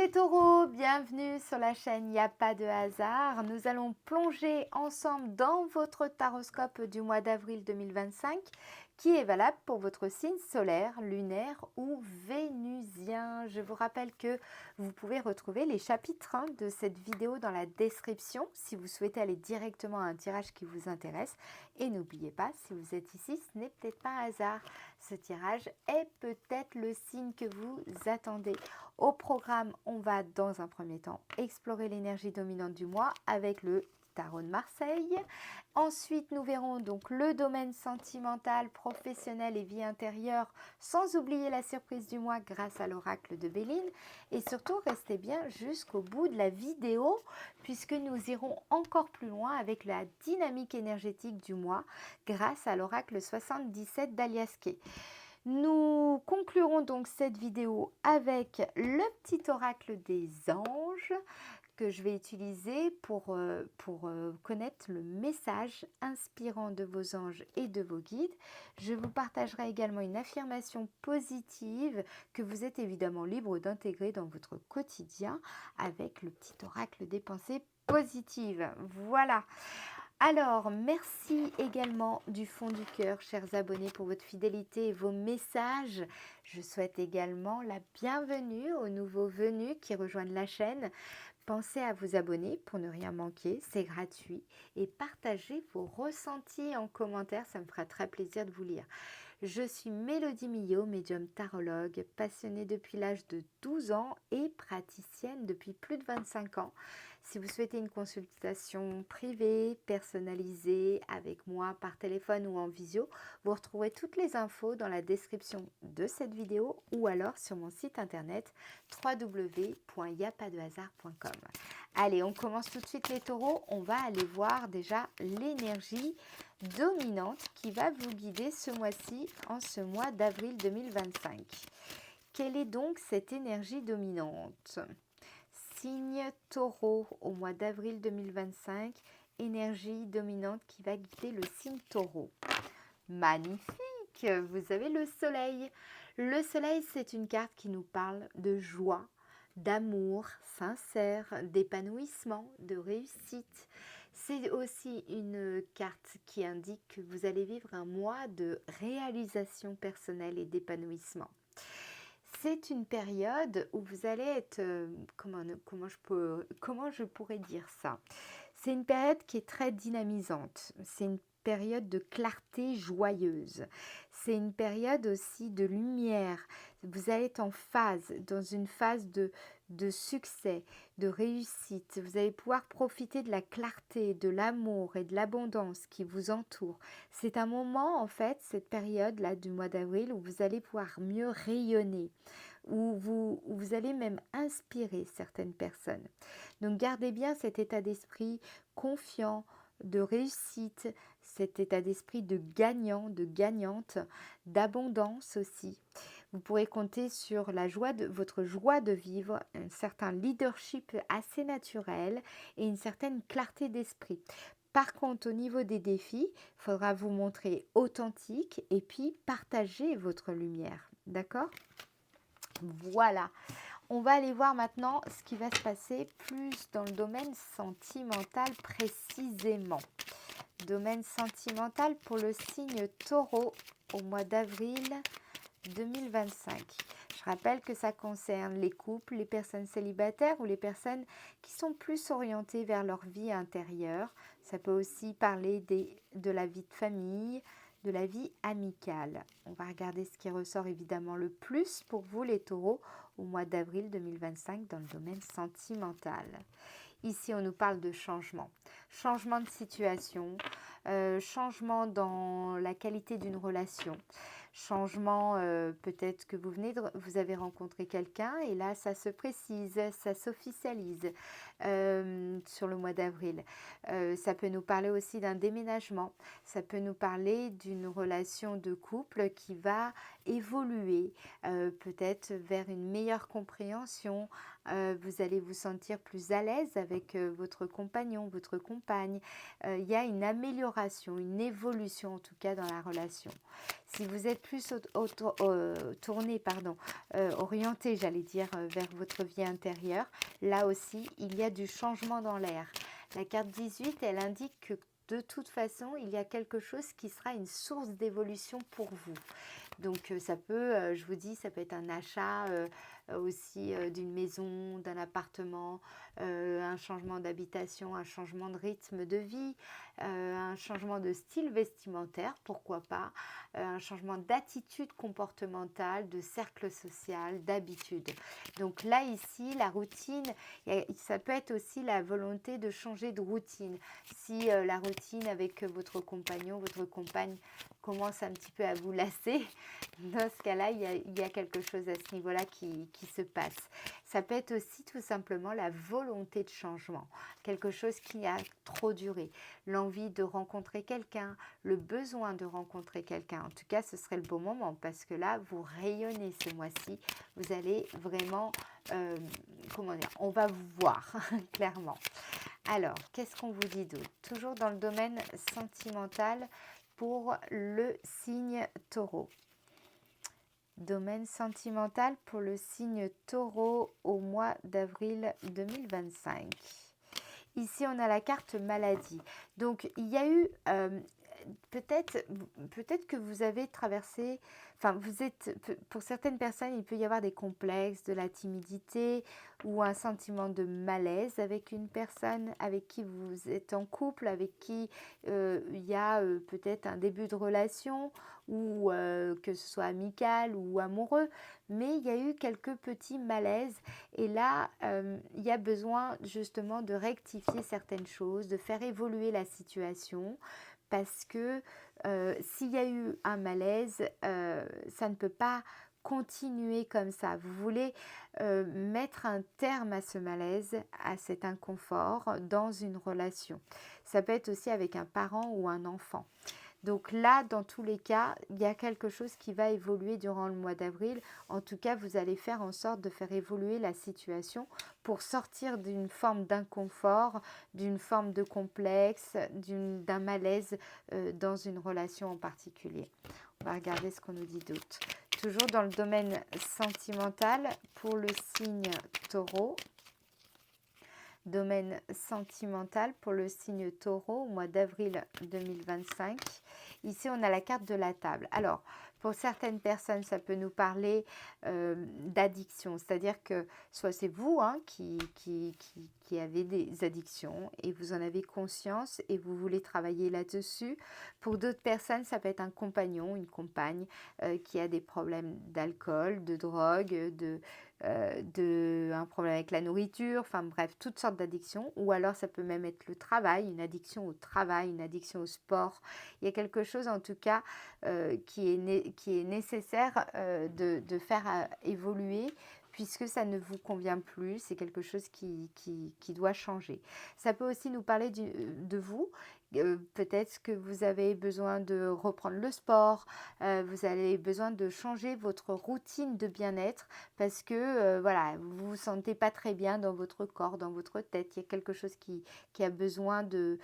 les taureaux, bienvenue sur la chaîne Il n'y a pas de hasard. Nous allons plonger ensemble dans votre taroscope du mois d'avril 2025 qui est valable pour votre signe solaire, lunaire ou vénusien. Je vous rappelle que vous pouvez retrouver les chapitres de cette vidéo dans la description si vous souhaitez aller directement à un tirage qui vous intéresse. Et n'oubliez pas, si vous êtes ici, ce n'est peut-être pas un hasard. Ce tirage est peut-être le signe que vous attendez. Au programme, on va dans un premier temps explorer l'énergie dominante du mois avec le tarot de Marseille. Ensuite, nous verrons donc le domaine sentimental, professionnel et vie intérieure, sans oublier la surprise du mois grâce à l'oracle de Béline. Et surtout, restez bien jusqu'au bout de la vidéo puisque nous irons encore plus loin avec la dynamique énergétique du mois grâce à l'oracle 77 d'Aliasqué. Nous conclurons donc cette vidéo avec le petit oracle des anges que je vais utiliser pour connaître le message inspirant de vos anges et de vos guides. Je vous partagerai également une affirmation positive que vous êtes évidemment libre d'intégrer dans votre quotidien avec le petit oracle des pensées positives. Voilà. Alors, merci également du fond du cœur, chers abonnés, pour votre fidélité et vos messages. Je souhaite également la bienvenue aux nouveaux venus qui rejoignent la chaîne. Pensez à vous abonner pour ne rien manquer, c'est gratuit. Et partagez vos ressentis en commentaire, ça me fera très plaisir de vous lire. Je suis Mélodie Millot, médium tarologue, passionnée depuis l'âge de 12 ans et praticienne depuis plus de 25 ans. Si vous souhaitez une consultation privée, personnalisée avec moi par téléphone ou en visio, vous retrouverez toutes les infos dans la description de cette vidéo ou alors sur mon site internet www.yapadehasard.com. Allez, on commence tout de suite les taureaux. On va aller voir déjà l'énergie dominante qui va vous guider ce mois-ci, en ce mois d'avril 2025. Quelle est donc cette énergie dominante ? Signe taureau au mois d'avril 2025, énergie dominante qui va guider le signe taureau. Magnifique! Vous avez le soleil. Le soleil, c'est une carte qui nous parle de joie, d'amour sincère, d'épanouissement, de réussite. C'est aussi une carte qui indique que vous allez vivre un mois de réalisation personnelle et d'épanouissement. C'est une période où vous allez être, comment je pourrais dire ça? C'est une période qui est très dynamisante. C'est une période de clarté joyeuse. C'est une période aussi de lumière. Vous allez être en phase, dans une phase de succès, de réussite. Vous allez pouvoir profiter de la clarté, de l'amour et de l'abondance qui vous entoure. C'est un moment, en fait, cette période-là du mois d'avril où vous allez pouvoir mieux rayonner, où vous allez même inspirer certaines personnes. Donc gardez bien cet état d'esprit confiant, de réussite, cet état d'esprit de gagnant, de gagnante, d'abondance aussi. Vous pourrez compter sur votre joie de vivre, un certain leadership assez naturel et une certaine clarté d'esprit. Par contre, au niveau des défis, il faudra vous montrer authentique et puis partager votre lumière. D'accord ? Voilà. On va aller voir maintenant ce qui va se passer plus dans le domaine sentimental précisément. Domaine sentimental pour le signe taureau au mois d'avril 2025. Je rappelle que ça concerne les couples, les personnes célibataires ou les personnes qui sont plus orientées vers leur vie intérieure. Ça peut aussi parler de la vie de famille, de la vie amicale. On va regarder ce qui ressort évidemment le plus pour vous les taureaux au mois d'avril 2025 dans le domaine sentimental. Ici, on nous parle de changement. Changement de situation, changement dans la qualité d'une relation, changement peut-être que vous avez rencontré quelqu'un et là, ça se précise, ça s'officialise sur le mois d'avril. Ça peut nous parler aussi d'un déménagement, ça peut nous parler d'une relation de couple qui va évoluer, peut-être vers une meilleure compréhension. Vous allez vous sentir plus à l'aise avec votre compagnon, votre compagne. Il y a une amélioration, une évolution en tout cas dans la relation. Si vous êtes plus tourné, orienté, j'allais dire, vers votre vie intérieure, là aussi, il y a du changement dans l'air. La carte 18, elle indique que de toute façon, il y a quelque chose qui sera une source d'évolution pour vous. Donc ça peut, je vous dis, ça peut être un achat aussi d'une maison, d'un appartement, un changement d'habitation, un changement de rythme de vie, un changement de style vestimentaire, pourquoi pas, un changement d'attitude comportementale, de cercle social, d'habitude. Donc là, ici, la routine, ça peut être aussi la volonté de changer de routine. Si la routine avec votre compagnon, votre compagne commence un petit peu à vous lasser, dans ce cas-là, il y a quelque chose à ce niveau-là qui se passe. Ça peut être aussi tout simplement la volonté de changement, quelque chose qui a trop duré, l'envie de rencontrer quelqu'un, le besoin de rencontrer quelqu'un. En tout cas, ce serait le bon moment parce que là, vous rayonnez ce mois-ci, vous allez vraiment, on va vous voir clairement. Alors, qu'est-ce qu'on vous dit d'autre? Toujours dans le domaine sentimental pour le signe Taureau. Domaine sentimental pour le signe Taureau au mois d'avril 2025. Ici, on a la carte maladie. Donc, il y a eu peut-être que vous avez traversé, pour certaines personnes, il peut y avoir des complexes, de la timidité ou un sentiment de malaise avec une personne avec qui vous êtes en couple, avec qui il y a peut-être un début de relation ou que ce soit amical ou amoureux, mais il y a eu quelques petits malaises et là, il y a besoin justement de rectifier certaines choses, de faire évoluer la situation parce que s'il y a eu un malaise, ça ne peut pas continuer comme ça. Vous voulez mettre un terme à ce malaise, à cet inconfort dans une relation. Ça peut être aussi avec un parent ou un enfant. Donc là, dans tous les cas, il y a quelque chose qui va évoluer durant le mois d'avril. En tout cas, vous allez faire en sorte de faire évoluer la situation pour sortir d'une forme d'inconfort, d'une forme de complexe, d'un malaise dans une relation en particulier. On va regarder ce qu'on nous dit d'autre. Toujours dans le domaine sentimental pour le signe Taureau. Domaine sentimental pour le signe Taureau au mois d'avril 2025. Ici, on a la carte de la table. Alors, pour certaines personnes, ça peut nous parler d'addiction. C'est-à-dire que soit c'est vous qui avez des addictions et vous en avez conscience et vous voulez travailler là-dessus. Pour d'autres personnes, ça peut être un compagnon, une compagne qui a des problèmes d'alcool, de drogue, un problème avec la nourriture, enfin bref, toutes sortes d'addictions. Ou alors ça peut même être le travail, une addiction au travail, une addiction au sport. Il y a quelque chose en tout cas qui est nécessaire de faire évoluer puisque ça ne vous convient plus, c'est quelque chose qui doit changer. Ça peut aussi nous parler de vous. Peut-être que vous avez besoin de reprendre le sport, vous avez besoin de changer votre routine de bien-être parce que voilà, vous vous sentez pas très bien dans votre corps, dans votre tête. Il y a quelque chose qui a besoin de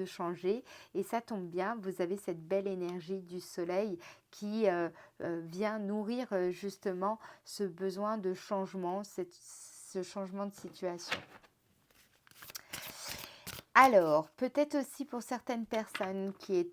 changer et ça tombe bien, vous avez cette belle énergie du soleil qui vient nourrir justement ce besoin de changement, ce changement de situation. Alors, peut-être aussi pour certaines personnes qui est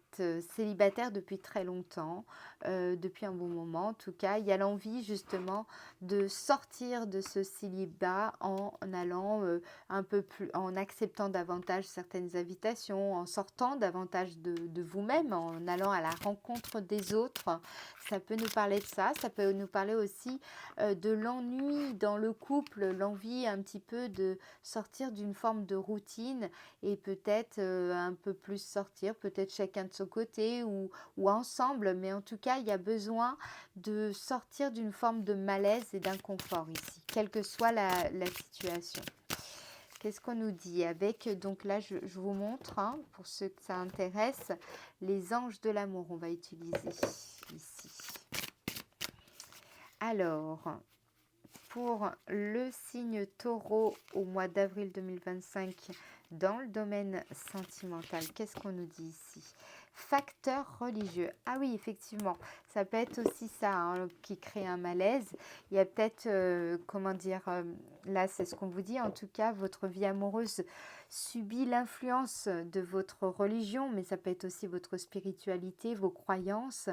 célibataire depuis très longtemps, depuis un bon moment en tout cas, il y a l'envie justement de sortir de ce célibat en allant un peu plus, en acceptant davantage certaines invitations, en sortant davantage de vous-même, en allant à la rencontre des autres. Ça peut nous parler de ça, ça peut nous parler aussi de l'ennui dans le couple, l'envie un petit peu de sortir d'une forme de routine et peut-être un peu plus sortir, peut-être chacun de son côté ou ensemble, mais en tout cas, il y a besoin de sortir d'une forme de malaise et d'inconfort ici, quelle que soit la situation. Qu'est-ce qu'on nous dit avec, donc là, je vous montre, pour ceux que ça intéresse, les anges de l'amour, on va utiliser ici. Alors, pour le signe Taureau au mois d'avril 2025, dans le domaine sentimental, qu'est-ce qu'on nous dit ici? facteur religieux. Ah oui, effectivement, ça peut être aussi ça hein, qui crée un malaise. Il y a peut-être, comment dire, là c'est ce qu'on vous dit, en tout cas, votre vie amoureuse subit l'influence de votre religion, mais ça peut être aussi votre spiritualité, vos croyances,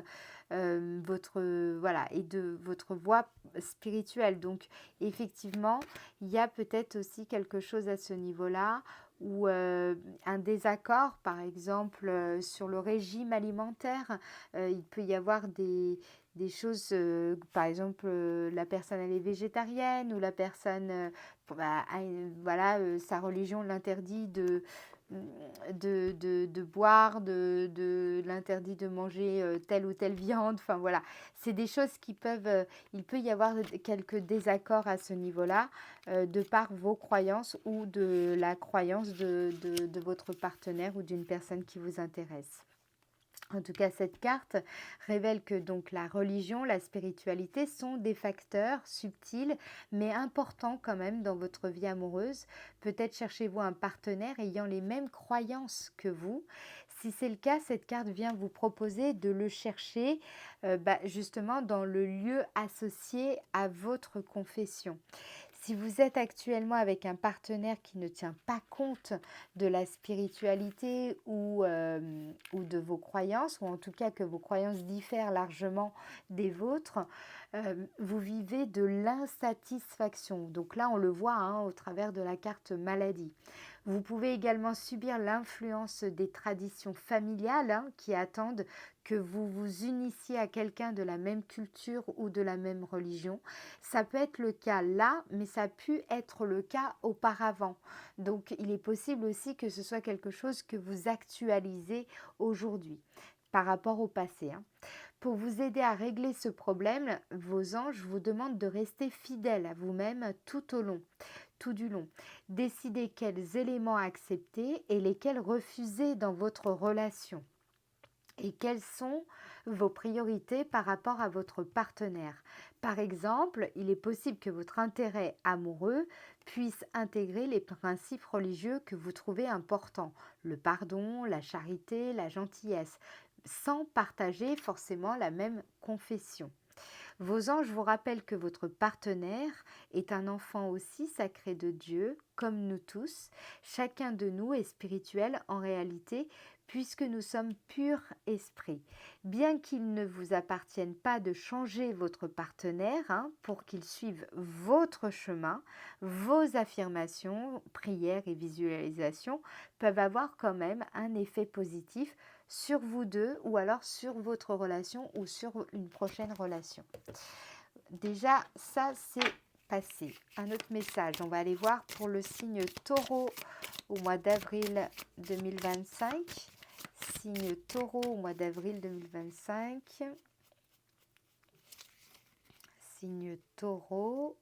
voilà, et de votre voie spirituelle. Donc, effectivement, il y a peut-être aussi quelque chose à ce niveau-là ou un désaccord, par exemple, sur le régime alimentaire. Il peut y avoir des choses, par exemple, la personne elle est végétarienne ou la personne, voilà, sa religion l'interdit de boire, de l'interdit de manger telle ou telle viande. Enfin voilà, c'est des choses qui peuvent, il peut y avoir quelques désaccords à ce niveau-là, de par vos croyances ou de la croyance de votre partenaire ou d'une personne qui vous intéresse. En tout cas, cette carte révèle que donc la religion, la spiritualité sont des facteurs subtils mais importants quand même dans votre vie amoureuse. Peut-être cherchez-vous un partenaire ayant les mêmes croyances que vous. Si c'est le cas, cette carte vient vous proposer de le chercher justement dans le lieu associé à votre confession. Si vous êtes actuellement avec un partenaire qui ne tient pas compte de la spiritualité ou de vos croyances, ou en tout cas que vos croyances diffèrent largement des vôtres, vous vivez de l'insatisfaction. Donc là, on le voit hein, au travers de la carte maladie. Vous pouvez également subir l'influence des traditions familiales hein, qui attendent que vous vous unissiez à quelqu'un de la même culture ou de la même religion. Ça peut être le cas là, mais ça a pu être le cas auparavant. Donc, il est possible aussi que ce soit quelque chose que vous actualisez aujourd'hui par rapport au passé. Hein. Pour vous aider à régler ce problème, vos anges vous demandent de rester fidèle à vous-même tout du long. Décidez quels éléments accepter et lesquels refuser dans votre relation. Et quelles sont vos priorités par rapport à votre partenaire. Par exemple, il est possible que votre intérêt amoureux puisse intégrer les principes religieux que vous trouvez importants, le pardon, la charité, la gentillesse, sans partager forcément la même confession. Vos anges vous rappellent que votre partenaire est un enfant aussi sacré de Dieu, comme nous tous. Chacun de nous est spirituel en réalité, puisque nous sommes pur esprit. Bien qu'il ne vous appartienne pas de changer votre partenaire hein, pour qu'il suive votre chemin, vos affirmations, prières et visualisations peuvent avoir quand même un effet positif sur vous deux ou alors sur votre relation ou sur une prochaine relation. Déjà, ça c'est passé. Un autre message, on va aller voir pour le signe Taureau au mois d'avril 2025. Signe Taureau au mois d'avril 2025. Signe Taureau.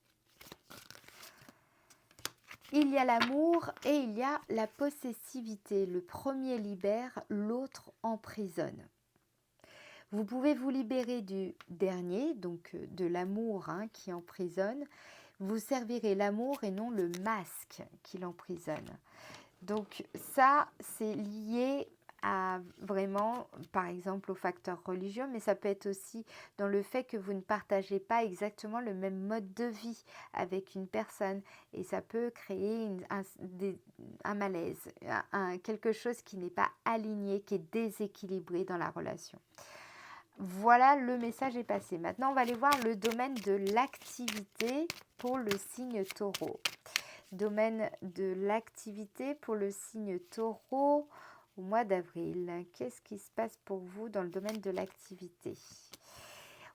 Il y a l'amour et il y a la possessivité. Le premier libère, l'autre emprisonne. Vous pouvez vous libérer du dernier, donc de l'amour hein, qui emprisonne. Vous servirez l'amour et non le masque qui l'emprisonne. Donc ça, c'est lié à vraiment, par exemple, au facteur religieux, mais ça peut être aussi dans le fait que vous ne partagez pas exactement le même mode de vie avec une personne et ça peut créer un malaise, quelque chose qui n'est pas aligné, qui est déséquilibré dans la relation. Voilà, le message est passé. Maintenant, on va aller voir le domaine de l'activité pour le signe Taureau. Domaine de l'activité pour le signe Taureau au mois d'avril. Qu'est-ce qui se passe pour vous dans le domaine de l'activité ?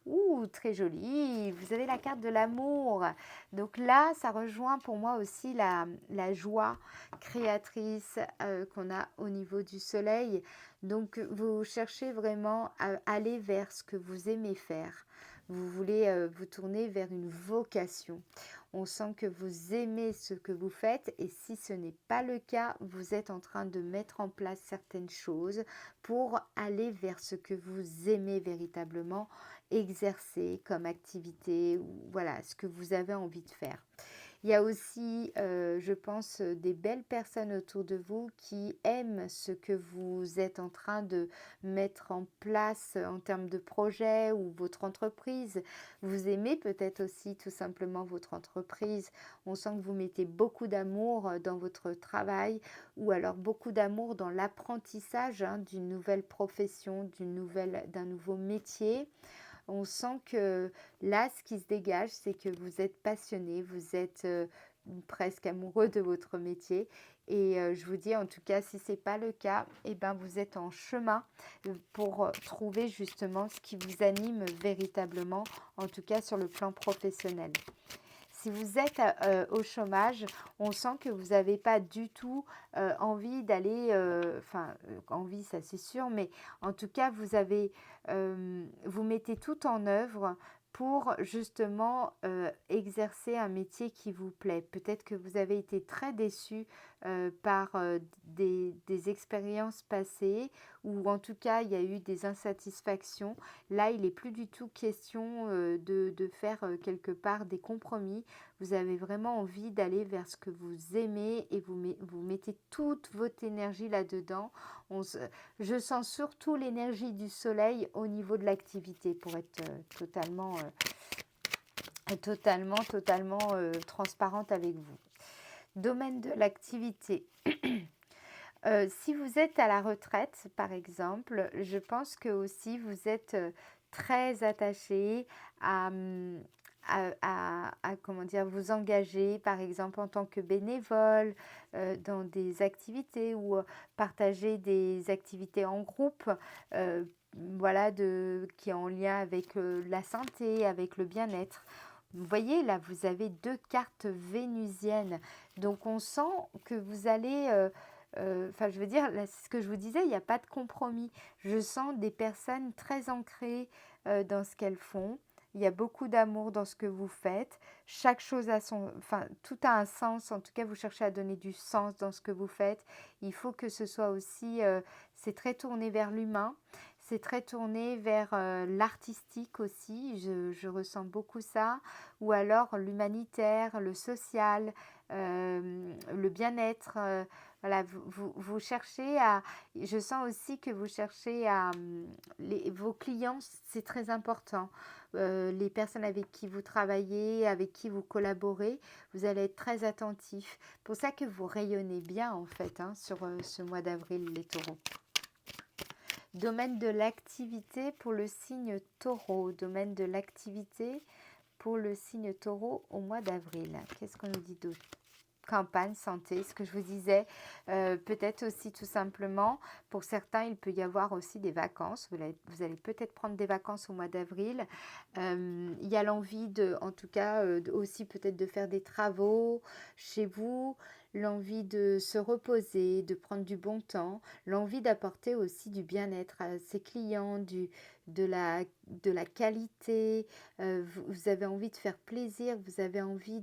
Ouh, très joli. Vous avez la carte de l'amour. Donc là, ça rejoint pour moi aussi la joie créatrice qu'on a au niveau du soleil. Donc, vous cherchez vraiment à aller vers ce que vous aimez faire. Vous voulez vous tourner vers une vocation. On sent que vous aimez ce que vous faites et si ce n'est pas le cas, vous êtes en train de mettre en place certaines choses pour aller vers ce que vous aimez véritablement exercer comme activité ou voilà ce que vous avez envie de faire. Il y a aussi, je pense, des belles personnes autour de vous qui aiment ce que vous êtes en train de mettre en place en termes de projet ou votre entreprise. Vous aimez peut-être aussi tout simplement votre entreprise. On sent que vous mettez beaucoup d'amour dans votre travail ou alors beaucoup d'amour dans l'apprentissage d'une nouvelle profession, d'un nouveau métier. On sent que là, ce qui se dégage, c'est que vous êtes passionné, vous êtes presque amoureux de votre métier. Et je vous dis, en tout cas, si ce n'est pas le cas, eh ben, vous êtes en chemin pour trouver justement ce qui vous anime véritablement, en tout cas sur le plan professionnel. Si vous êtes au chômage, on sent que vous n'avez pas du tout envie d'aller, envie, ça c'est sûr, mais en tout cas, vous mettez tout en œuvre pour justement exercer un métier qui vous plaît. Peut-être que vous avez été très déçu par des expériences passées ou en tout cas, il y a eu des insatisfactions. Là, il n'est plus du tout question de faire quelque part des compromis. Vous avez vraiment envie d'aller vers ce que vous aimez et vous mettez toute votre énergie là-dedans. Je sens surtout l'énergie du soleil au niveau de l'activité pour être totalement transparente avec vous. Domaine de l'activité. Si vous êtes à la retraite, par exemple, je pense que aussi vous êtes très attaché à, comment dire, vous engager, par exemple, en tant que bénévole dans des activités ou partager des activités en groupe, voilà, qui est en lien avec la santé, avec le bien-être. Vous voyez, là, vous avez 2 cartes vénusiennes. Donc, on sent que vous allez... je veux dire, là, c'est ce que je vous disais, il n'y a pas de compromis. Je sens des personnes très ancrées dans ce qu'elles font. Il y a beaucoup d'amour dans ce que vous faites. Chaque chose tout a un sens. En tout cas, vous cherchez à donner du sens dans ce que vous faites. Il faut que ce soit aussi, c'est très tourné vers l'humain. C'est très tourné vers l'artistique aussi. Je ressens beaucoup ça. Ou alors l'humanitaire, le social, le bien-être. Voilà, vous cherchez à... Je sens aussi que vous cherchez à... vos clients, c'est très important. Les personnes avec qui vous travaillez, avec qui vous collaborez, vous allez être très attentif. C'est pour ça que vous rayonnez bien en fait sur ce mois d'avril, les taureaux. Domaine de l'activité pour le signe taureau. Domaine de l'activité pour le signe taureau au mois d'avril. Qu'est-ce qu'on nous dit d'autre ? Campagne, santé, ce que je vous disais, peut-être aussi tout simplement, pour certains, il peut y avoir aussi des vacances. Vous allez peut-être prendre des vacances au mois d'avril. Il y a l'envie en tout cas, aussi peut-être de faire des travaux chez vous, l'envie de se reposer, de prendre du bon temps, l'envie d'apporter aussi du bien-être à ses clients, de la qualité. Vous avez envie de faire plaisir, vous avez envie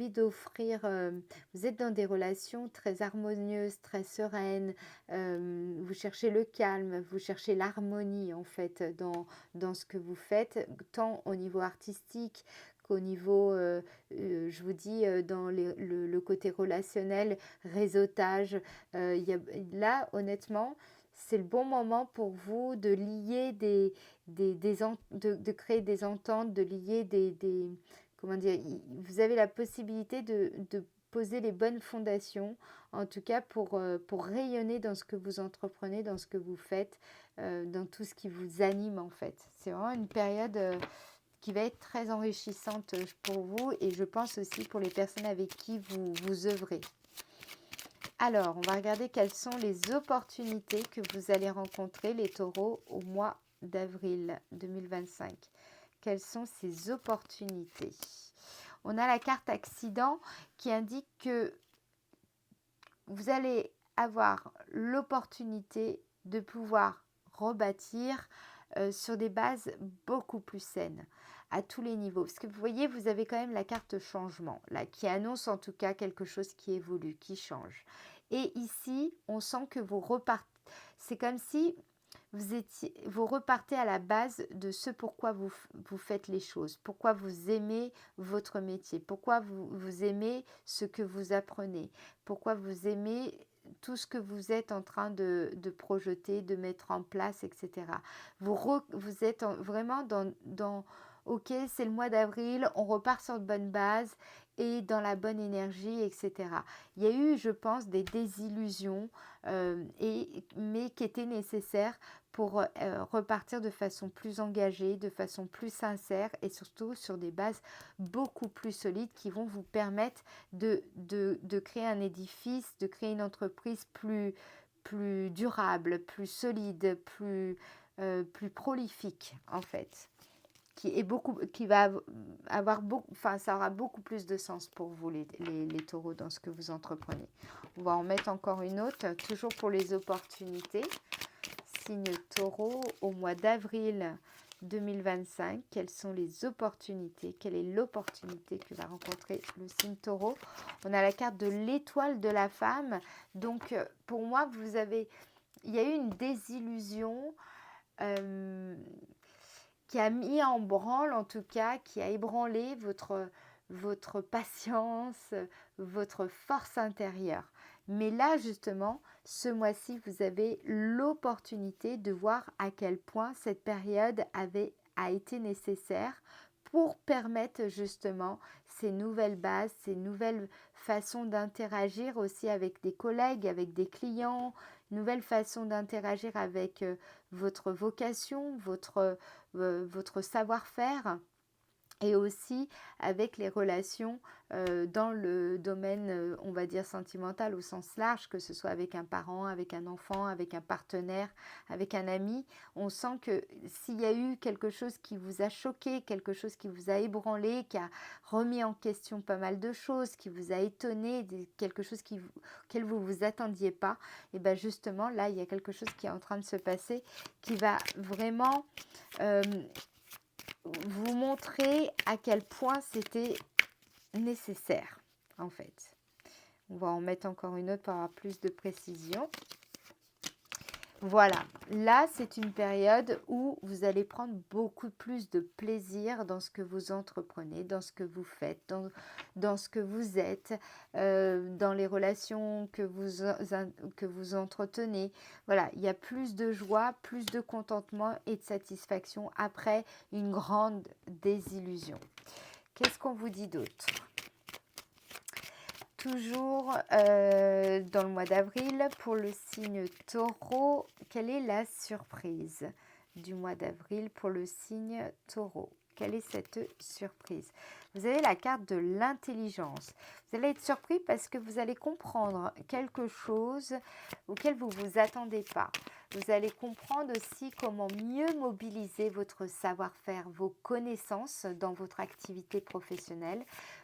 d'offrir, vous êtes dans des relations très harmonieuses, très sereines, vous cherchez le calme, vous cherchez l'harmonie en fait dans ce que vous faites, tant au niveau artistique qu'au niveau, je vous dis, dans le côté relationnel, réseautage. Là, honnêtement, c'est le bon moment pour vous de lier de créer des ententes, de lier comment dire, vous avez la possibilité de poser les bonnes fondations, en tout cas pour rayonner dans ce que vous entreprenez, dans ce que vous faites, dans tout ce qui vous anime en fait. C'est vraiment une période qui va être très enrichissante pour vous et je pense aussi pour les personnes avec qui vous œuvrez. Alors, on va regarder quelles sont les opportunités que vous allez rencontrer, les taureaux, au mois d'avril 2025. Quelles sont ces opportunités ? On a la carte accident qui indique que vous allez avoir l'opportunité de pouvoir rebâtir sur des bases beaucoup plus saines à tous les niveaux. Parce que vous voyez, vous avez quand même la carte changement, là, qui annonce en tout cas quelque chose qui évolue, qui change. Et ici, on sent que vous repartez. C'est comme si vous repartez à la base de ce pourquoi vous faites les choses, pourquoi vous aimez votre métier, pourquoi vous aimez ce que vous apprenez, pourquoi vous aimez tout ce que vous êtes en train de projeter, de mettre en place, etc. Vous êtes vraiment dans ok, c'est le mois d'avril, on repart sur de bonnes bases et dans la bonne énergie, etc. Il y a eu, je pense, des désillusions, mais qui étaient nécessaires pour repartir de façon plus engagée, de façon plus sincère et surtout sur des bases beaucoup plus solides qui vont vous permettre de créer un édifice, de créer une entreprise plus durable, plus solide, plus prolifique en fait. Qui va avoir beaucoup, enfin ça aura beaucoup plus de sens pour vous les taureaux dans ce que vous entreprenez. On va en mettre encore une autre, toujours pour les opportunités. Signe taureau au mois d'avril 2025, quelles sont les opportunités? Quelle est l'opportunité que va rencontrer le signe taureau? On a la carte de l'étoile de la femme. Donc pour moi, il y a eu une désillusion qui a mis en branle, en tout cas, qui a ébranlé votre patience, votre force intérieure. Mais là, justement, ce mois-ci, vous avez l'opportunité de voir à quel point cette période a été nécessaire pour permettre justement ces nouvelles bases, ces nouvelles façons d'interagir aussi avec des collègues, avec des clients, nouvelles façons d'interagir avec votre vocation, votre savoir-faire et aussi avec les relations dans le domaine, on va dire, sentimental au sens large, que ce soit avec un parent, avec un enfant, avec un partenaire, avec un ami. On sent que s'il y a eu quelque chose qui vous a choqué, quelque chose qui vous a ébranlé, qui a remis en question pas mal de choses, qui vous a étonné, quelque chose auquel vous ne vous attendiez pas, et bien justement, là, il y a quelque chose qui est en train de se passer qui va vraiment vous montrer à quel point c'était nécessaire, en fait. On va en mettre encore une autre pour avoir plus de précision. Voilà, là c'est une période où vous allez prendre beaucoup plus de plaisir dans ce que vous entreprenez, dans ce que vous faites, dans ce que vous êtes, dans les relations que vous entretenez. Voilà, il y a plus de joie, plus de contentement et de satisfaction après une grande désillusion. Qu'est-ce qu'on vous dit d'autre ? Toujours dans le mois d'avril, pour le signe taureau, quelle est la surprise du mois d'avril pour le signe taureau? Quelle est cette surprise? Vous avez la carte de l'intelligence. Vous allez être surpris parce que vous allez comprendre quelque chose auquel vous ne vous attendez pas. Vous allez comprendre aussi comment mieux mobiliser votre savoir-faire, vos connaissances dans votre activité professionnelle.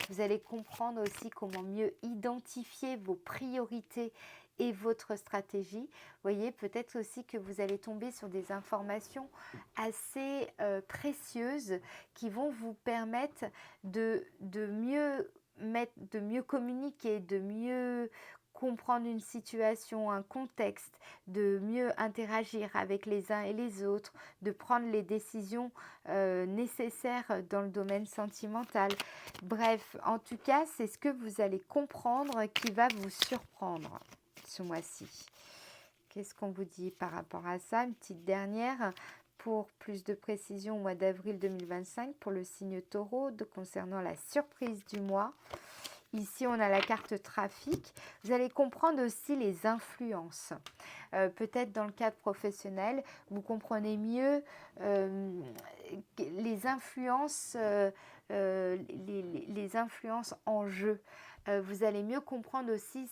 Vous allez comprendre aussi comment mieux identifier vos priorités et votre stratégie. Vous voyez, peut-être aussi que vous allez tomber sur des informations assez précieuses qui vont vous permettre de mieux communiquer, de mieux comprendre une situation, un contexte, de mieux interagir avec les uns et les autres, de prendre les décisions nécessaires dans le domaine sentimental. Bref, en tout cas, c'est ce que vous allez comprendre qui va vous surprendre ce mois-ci. Qu'est-ce qu'on vous dit par rapport à ça? Une petite dernière pour plus de précision au mois d'avril 2025 pour le signe taureau concernant la surprise du mois. Ici, on a la carte trafic. Vous allez comprendre aussi les influences. Peut-être dans le cadre professionnel, vous comprenez mieux les influences, les influences en jeu. Vous allez mieux comprendre aussi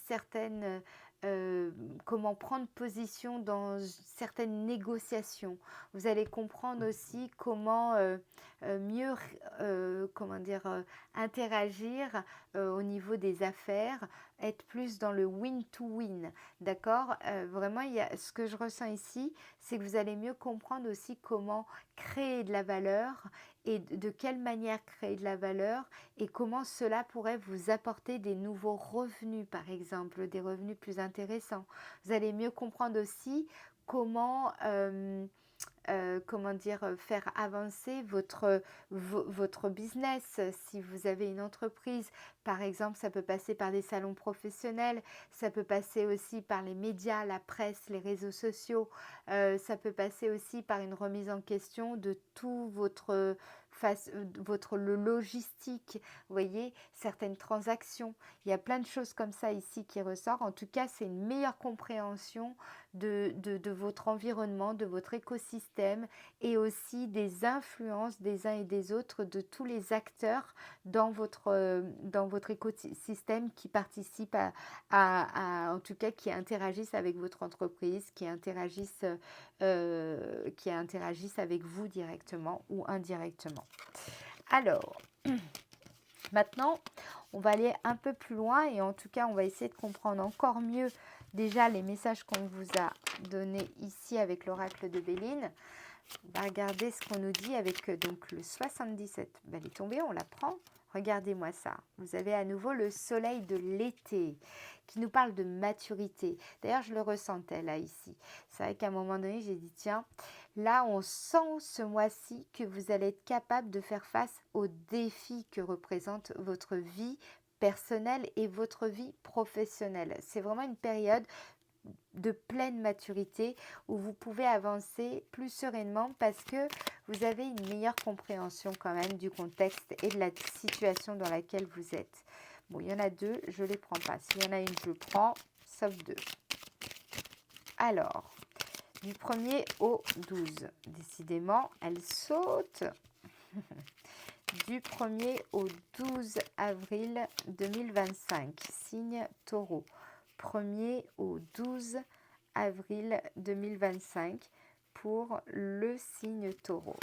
comment prendre position dans certaines négociations. Vous allez comprendre aussi comment mieux interagir au niveau des affaires, être plus dans le win-to-win, d'accord? Vraiment, ce que je ressens ici, c'est que vous allez mieux comprendre aussi comment créer de la valeur et de quelle manière créer de la valeur et comment cela pourrait vous apporter des nouveaux revenus, par exemple, des revenus plus intéressants. Vous allez mieux comprendre aussi comment dire, faire avancer votre business. Si vous avez une entreprise, par exemple, ça peut passer par des salons professionnels, ça peut passer aussi par les médias, la presse, les réseaux sociaux, ça peut passer aussi par une remise en question de tout le logistique, vous voyez, certaines transactions. Il y a plein de choses comme ça ici qui ressortent. En tout cas, c'est une meilleure compréhension de votre environnement, de votre écosystème et aussi des influences des uns et des autres, de tous les acteurs dans votre écosystème qui participent en tout cas, qui interagissent avec votre entreprise, qui interagissent avec vous directement ou indirectement. Alors, maintenant, on va aller un peu plus loin et en tout cas, on va essayer de comprendre encore mieux déjà les messages qu'on vous a donnés ici avec l'oracle de Béline. On va regarder ce qu'on nous dit avec donc le 77. Ben, elle est tombée, on la prend. Regardez-moi ça. Vous avez à nouveau le soleil de l'été qui nous parle de maturité. D'ailleurs, je le ressentais là, ici. C'est vrai qu'à un moment donné, j'ai dit, tiens, là, on sent ce mois-ci que vous allez être capable de faire face aux défis que représente votre vie personnelle et votre vie professionnelle. C'est vraiment une période de pleine maturité où vous pouvez avancer plus sereinement parce que vous avez une meilleure compréhension quand même du contexte et de la situation dans laquelle vous êtes. Bon, il y en a deux, je ne les prends pas. S'il y en a une, je prends, sauf deux. Alors, du 1er au 12. Décidément, elle saute. Du 1er au 12 avril 2025, signe Taureau. 1er au 12 avril 2025 pour le signe Taureau.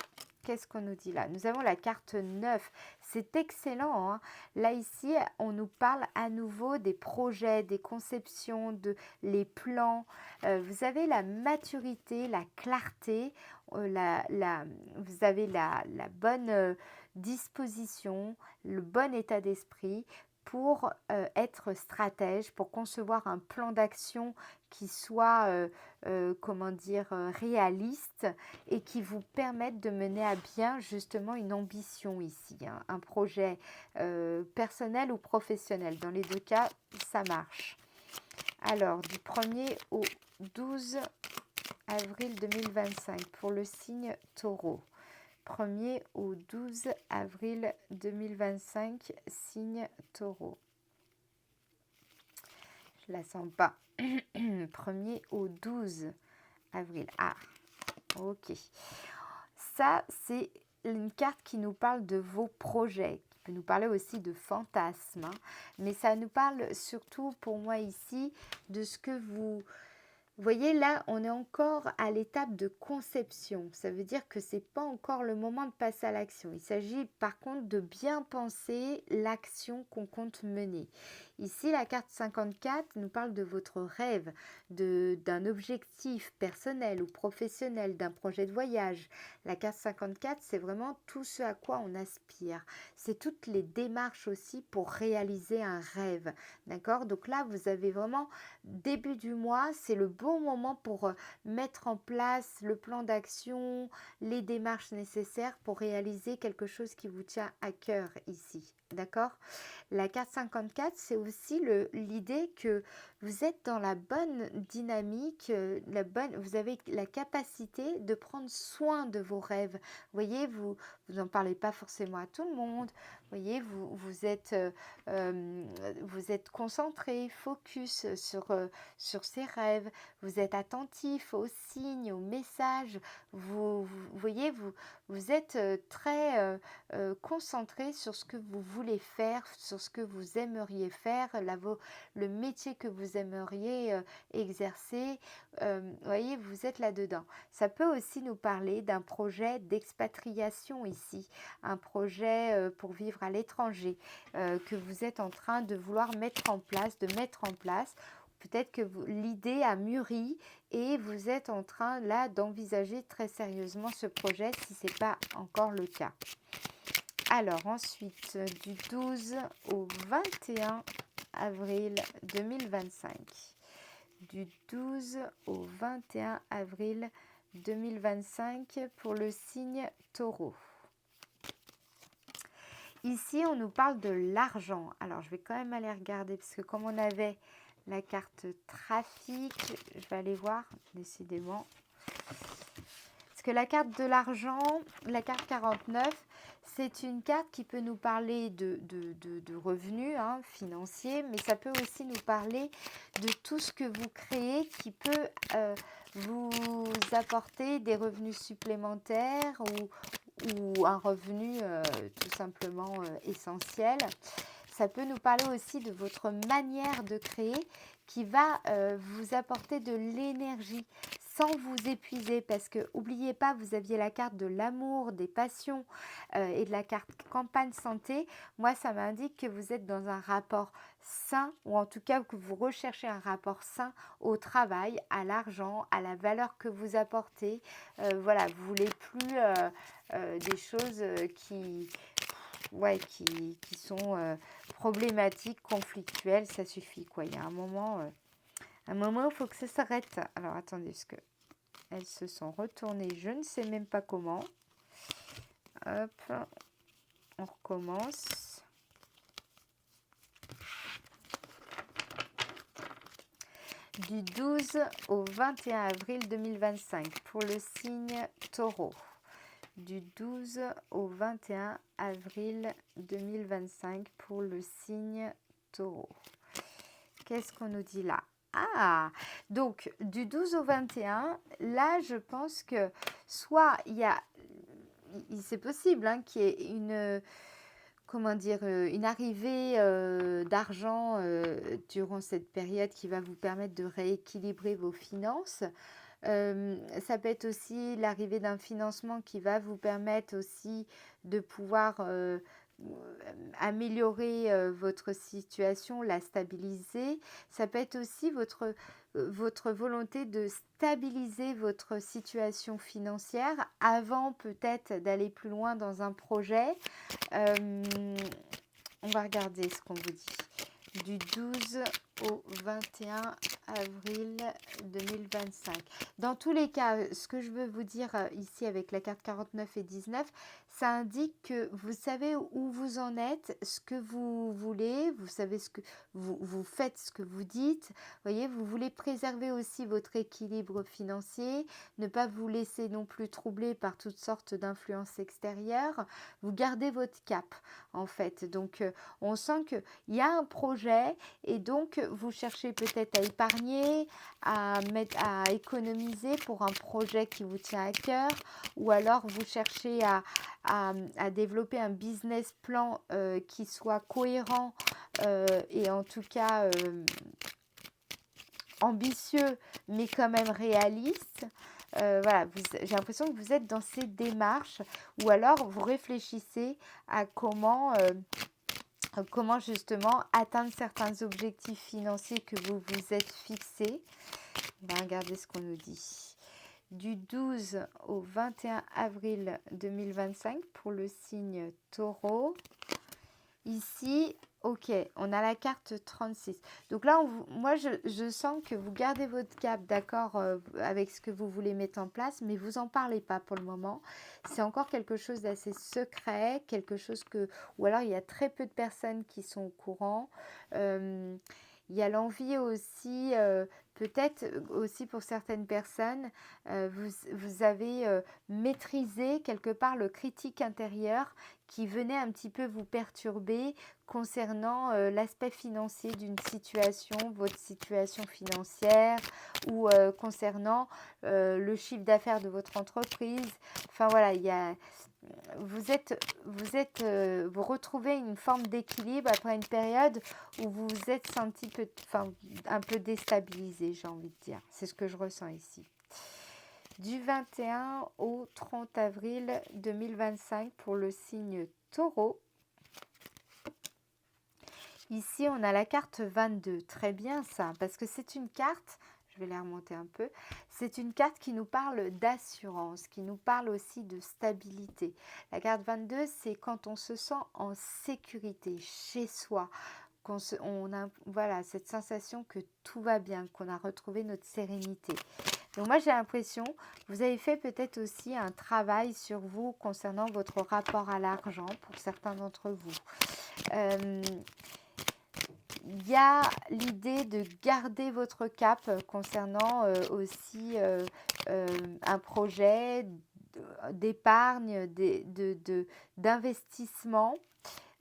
Qu'est-ce qu'on nous dit là? Nous avons la carte 9. C'est excellent, hein? Là, ici, on nous parle à nouveau des projets, des conceptions, les plans. Vous avez la maturité, la clarté, vous avez la bonne disposition, le bon état d'esprit pour être stratège, pour concevoir un plan d'action qui soit, réaliste et qui vous permette de mener à bien justement une ambition ici, hein, un projet personnel ou professionnel. Dans les deux cas, ça marche. Alors, du 1er au 12 avril 2025 pour le signe Taureau. 1er au 12 avril 2025, signe Taureau. Je la sens pas. 1er au 12 avril. Ah, ok. Ça, c'est une carte qui nous parle de vos projets, qui peut nous parler aussi de fantasmes, hein, mais ça nous parle surtout pour moi ici de ce que vous... Vous voyez, là, on est encore à l'étape de conception. Ça veut dire que ce n'est pas encore le moment de passer à l'action. Il s'agit par contre de bien penser l'action qu'on compte mener. Ici, la carte 54 nous parle de votre rêve, d'un objectif personnel ou professionnel, d'un projet de voyage. La carte 54, c'est vraiment tout ce à quoi on aspire. C'est toutes les démarches aussi pour réaliser un rêve. D'accord? Donc là, vous avez vraiment, début du mois, c'est le bon moment pour mettre en place le plan d'action, les démarches nécessaires pour réaliser quelque chose qui vous tient à cœur ici. D'accord? La carte 54, c'est aussi l'idée que vous êtes dans la bonne dynamique, vous avez la capacité de prendre soin de vos rêves. Vous voyez, vous n'en parlez pas forcément à tout le monde. Vous voyez, vous êtes concentré, focus sur ces rêves. Vous êtes attentif aux signes, aux messages. Vous voyez, vous êtes très concentré sur ce que vous voulez faire, sur ce que vous aimeriez faire, le métier que vous aimeriez exercer. Vous voyez, vous êtes là-dedans. Ça peut aussi nous parler d'un projet d'expatriation ici, un projet pour vivre à l'étranger que vous êtes en train de vouloir mettre en place, Peut-être que l'idée a mûri et vous êtes en train là d'envisager très sérieusement ce projet si ce n'est pas encore le cas. Alors ensuite, du 12 au 21 avril 2025. du 12 au 21 avril 2025 pour le signe Taureau. Ici, on nous parle de l'argent. Alors, je vais quand même aller regarder parce que comme on avait la carte trafic, je vais aller voir, décidément. Parce que la carte de l'argent, la carte 49, c'est une carte qui peut nous parler de revenus financiers, mais ça peut aussi nous parler de tout ce que vous créez qui peut vous apporter des revenus supplémentaires ou un revenu tout simplement essentiel. Ça peut nous parler aussi de votre manière de créer qui va vous apporter de l'énergie sans vous épuiser, parce que n'oubliez pas, vous aviez la carte de l'amour, des passions et de la carte campagne santé. Moi, ça m'indique que vous êtes dans un rapport sain, ou en tout cas que vous recherchez un rapport sain au travail, à l'argent, à la valeur que vous apportez. Voilà, vous voulez plus des choses qui sont problématiques, conflictuelles, ça suffit quoi. Il y a un moment, il faut que ça s'arrête. Alors attendez, parce que elles se sont retournées, je ne sais même pas comment. Hop, on recommence. Du 12 au 21 avril 2025 pour le signe Taureau. Du 12 au 21 avril 2025 pour le signe Taureau. Qu'est-ce qu'on nous dit là? Ah, donc du 12 au 21, là je pense que soit c'est possible qu'il y ait une arrivée d'argent durant cette période qui va vous permettre de rééquilibrer vos finances. Ça peut être aussi l'arrivée d'un financement qui va vous permettre aussi de pouvoir améliorer votre situation, la stabiliser. Ça peut être aussi votre volonté de stabiliser votre situation financière avant peut-être d'aller plus loin dans un projet. On va regarder ce qu'on vous dit. Du 12 au 21 avril 2025. Dans tous les cas, ce que je veux vous dire ici avec la carte 49 et 19, ça indique que vous savez où vous en êtes, ce que vous voulez, vous savez ce que vous faites, ce que vous dites. Vous voyez, vous voulez préserver aussi votre équilibre financier, ne pas vous laisser non plus troubler par toutes sortes d'influences extérieures. Vous gardez votre cap en fait. Donc, on sent qu'il y a un projet et donc vous cherchez peut-être à épargner, à économiser pour un projet qui vous tient à cœur, ou alors vous cherchez à développer un business plan qui soit cohérent et en tout cas ambitieux mais quand même réaliste. Voilà, j'ai l'impression que vous êtes dans ces démarches, ou alors vous réfléchissez à comment justement atteindre certains objectifs financiers que vous vous êtes fixés. On va regarder ce qu'on nous dit. Du 12 au 21 avril 2025 pour le signe Taureau. Ici, ok, on a la carte 36. Donc là, moi, je sens que vous gardez votre cap, d'accord, avec ce que vous voulez mettre en place, mais vous en parlez pas pour le moment. C'est encore quelque chose d'assez secret, quelque chose ou alors il y a très peu de personnes qui sont au courant. Il y a l'envie aussi, peut-être aussi pour certaines personnes, vous avez maîtrisé quelque part le critique intérieur qui venait un petit peu vous perturber concernant l'aspect financier d'une situation, votre situation financière, ou concernant le chiffre d'affaires de votre entreprise. Enfin voilà, vous retrouvez une forme d'équilibre après une période où vous vous êtes senti un peu déstabilisé, j'ai envie de dire. C'est ce que je ressens ici. Du 21 au 30 avril 2025 pour le signe Taureau. Ici, on a la carte 22. Très bien ça, parce que c'est une carte, je vais la remonter un peu, c'est une carte qui nous parle d'assurance, qui nous parle aussi de stabilité. La carte 22, c'est quand on se sent en sécurité chez soi, on a voilà, cette sensation que tout va bien, qu'on a retrouvé notre sérénité. Donc moi j'ai l'impression, vous avez fait peut-être aussi un travail sur vous concernant votre rapport à l'argent pour certains d'entre vous. Euh, Il y a l'idée de garder votre cap concernant aussi un projet d'épargne, d'investissement.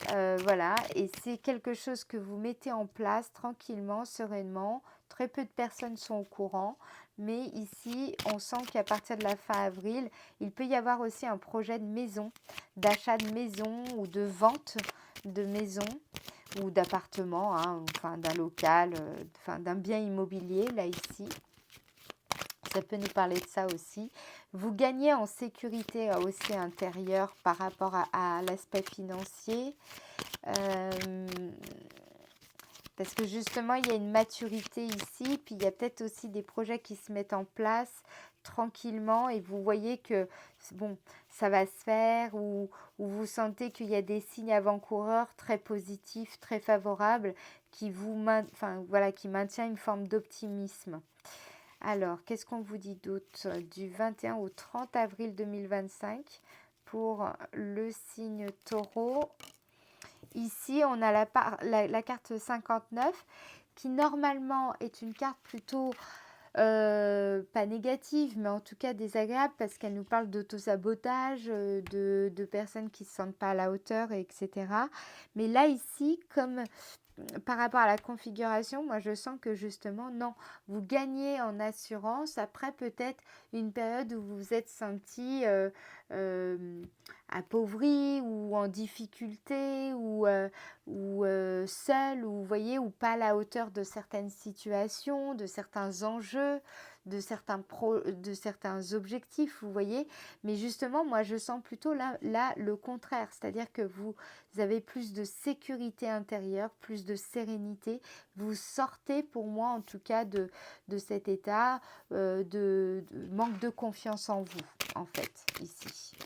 Voilà, et c'est quelque chose que vous mettez en place tranquillement, sereinement. Très peu de personnes sont au courant, mais ici, on sent qu'à partir de la fin avril, il peut y avoir aussi un projet de maison, d'achat de maison ou de vente de maison ou d'appartement, hein, enfin d'un local, enfin d'un bien immobilier, là ici. Ça peut nous parler de ça aussi. Vous gagnez en sécurité aussi intérieure par rapport à l'aspect financier. Euh, Parce que justement, il y a une maturité ici, puis il y a peut-être aussi des projets qui se mettent en place tranquillement et vous voyez que bon, ça va se faire ou vous sentez qu'il y a des signes avant-coureurs très positifs, très favorables qui enfin, voilà, qui maintient une forme d'optimisme. Alors, qu'est-ce qu'on vous dit d'autre du 21 au 30 avril 2025 pour le signe taureau? Ici, on a la carte 59 qui normalement est une carte plutôt pas négative, mais en tout cas désagréable parce qu'elle nous parle d'autosabotage, de personnes qui ne se sentent pas à la hauteur, etc. Mais là, ici, comme par rapport à la configuration, moi je sens que justement, non, vous gagnez en assurance après peut-être une période où vous vous êtes senti appauvri ou en difficulté ou seul, ou vous voyez, ou pas à la hauteur de certaines situations, de certains enjeux, de certains objectifs, vous voyez. Mais justement, moi je sens plutôt là le contraire, c'est-à-dire que vous avez plus de sécurité intérieure, plus de sérénité. Vous sortez, pour moi en tout cas, de cet état de manque de confiance en vous, en fait, ici.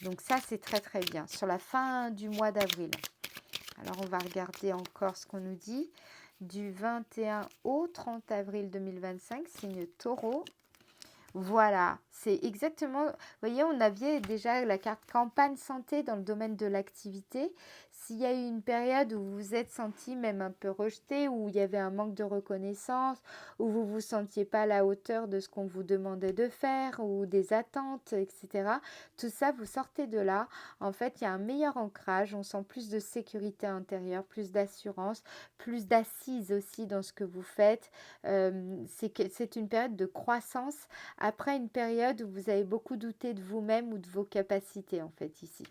Donc ça, c'est très très bien. Sur la fin du mois d'avril. Alors, on va regarder encore ce qu'on nous dit. Du 21 au 30 avril 2025, signe taureau. Voilà, c'est exactement, vous voyez, on avait déjà la carte campagne santé dans le domaine de l'activité. S'il y a eu une période où vous vous êtes senti même un peu rejeté, où il y avait un manque de reconnaissance, où vous ne vous sentiez pas à la hauteur de ce qu'on vous demandait de faire, ou des attentes, etc. Tout ça, vous sortez de là. En fait, il y a un meilleur ancrage, on sent plus de sécurité intérieure, plus d'assurance, plus d'assises aussi dans ce que vous faites. C'est une période de croissance après une période où vous avez beaucoup douté de vous-même ou de vos capacités, en fait, ici.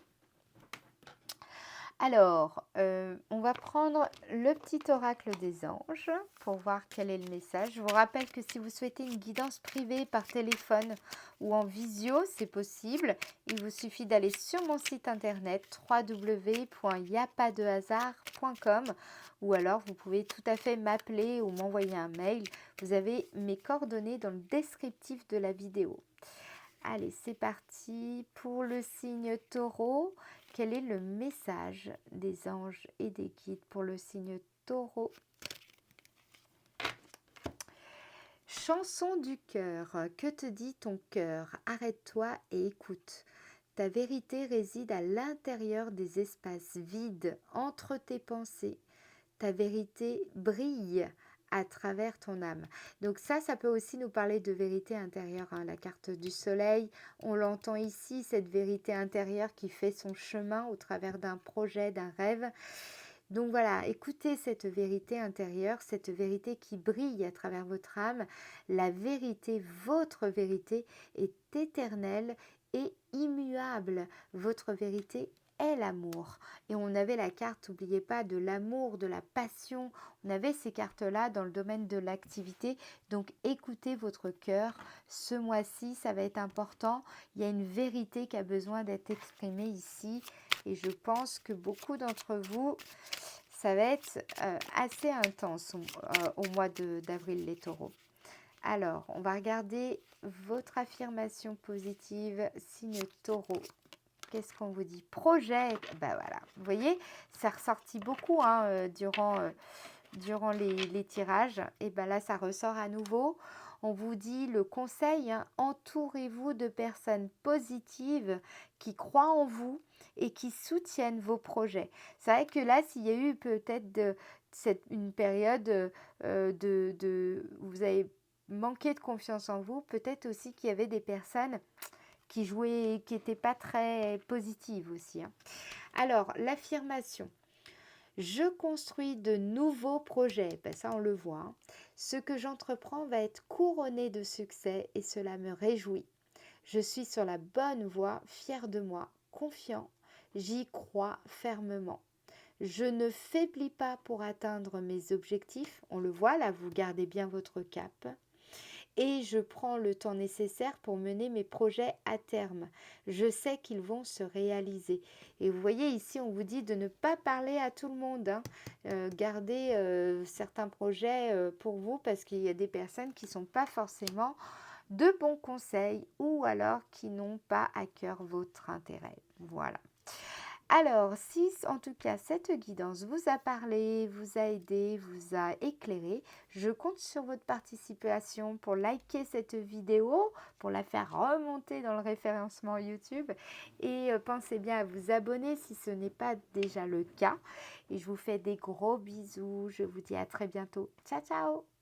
Alors, on va prendre le petit oracle des anges pour voir quel est le message. Je vous rappelle que si vous souhaitez une guidance privée par téléphone ou en visio, c'est possible. Il vous suffit d'aller sur mon site internet www.yapadehasard.com ou alors vous pouvez tout à fait m'appeler ou m'envoyer un mail. Vous avez mes coordonnées dans le descriptif de la vidéo. Allez, c'est parti pour le signe taureau. Quel est le message des anges et des guides pour le signe taureau? Chanson du cœur. Que te dit ton cœur? Arrête-toi et écoute. Ta vérité réside à l'intérieur des espaces vides entre tes pensées. Ta vérité brille à travers ton âme. Donc ça peut aussi nous parler de vérité intérieure, hein. La carte du soleil, on l'entend ici, cette vérité intérieure qui fait son chemin au travers d'un projet, d'un rêve. Donc voilà, écoutez cette vérité intérieure, cette vérité qui brille à travers votre âme. La vérité, votre vérité est éternelle et immuable. Votre vérité est l'amour. Et on avait la carte, n'oubliez pas, de l'amour, de la passion. On avait ces cartes-là dans le domaine de l'activité. Donc écoutez votre cœur. Ce mois-ci, ça va être important. Il y a une vérité qui a besoin d'être exprimée ici. Et je pense que beaucoup d'entre vous, ça va être assez intense au mois d'avril, les taureaux. Alors, on va regarder votre affirmation positive, signe taureau. qu'est-ce qu'on vous dit? Projet, ben voilà, vous voyez, ça ressorti beaucoup hein, durant les tirages. Et ben là, ça ressort à nouveau. On vous dit le conseil, hein, entourez-vous de personnes positives qui croient en vous et qui soutiennent vos projets. C'est vrai que là, s'il y a eu peut-être une période où vous avez manqué de confiance en vous, peut-être aussi qu'il y avait des personnes qui jouaient, qui n'étaient pas très positives aussi, hein. Alors, l'affirmation. Je construis de nouveaux projets. Ben ça, on le voit, hein. Ce que j'entreprends va être couronné de succès et cela me réjouit. Je suis sur la bonne voie, fier de moi, confiant. J'y crois fermement. Je ne faiblis pas pour atteindre mes objectifs. On le voit là, vous gardez bien votre cap. Et je prends le temps nécessaire pour mener mes projets à terme. Je sais qu'ils vont se réaliser. Et vous voyez ici, on vous dit de ne pas parler à tout le monde, hein. Gardez certains projets pour vous parce qu'il y a des personnes qui ne sont pas forcément de bons conseils ou alors qui n'ont pas à cœur votre intérêt. Voilà. Alors, si en tout cas cette guidance vous a parlé, vous a aidé, vous a éclairé, je compte sur votre participation pour liker cette vidéo, pour la faire remonter dans le référencement YouTube et pensez bien à vous abonner si ce n'est pas déjà le cas. Et je vous fais des gros bisous, je vous dis à très bientôt. Ciao, ciao!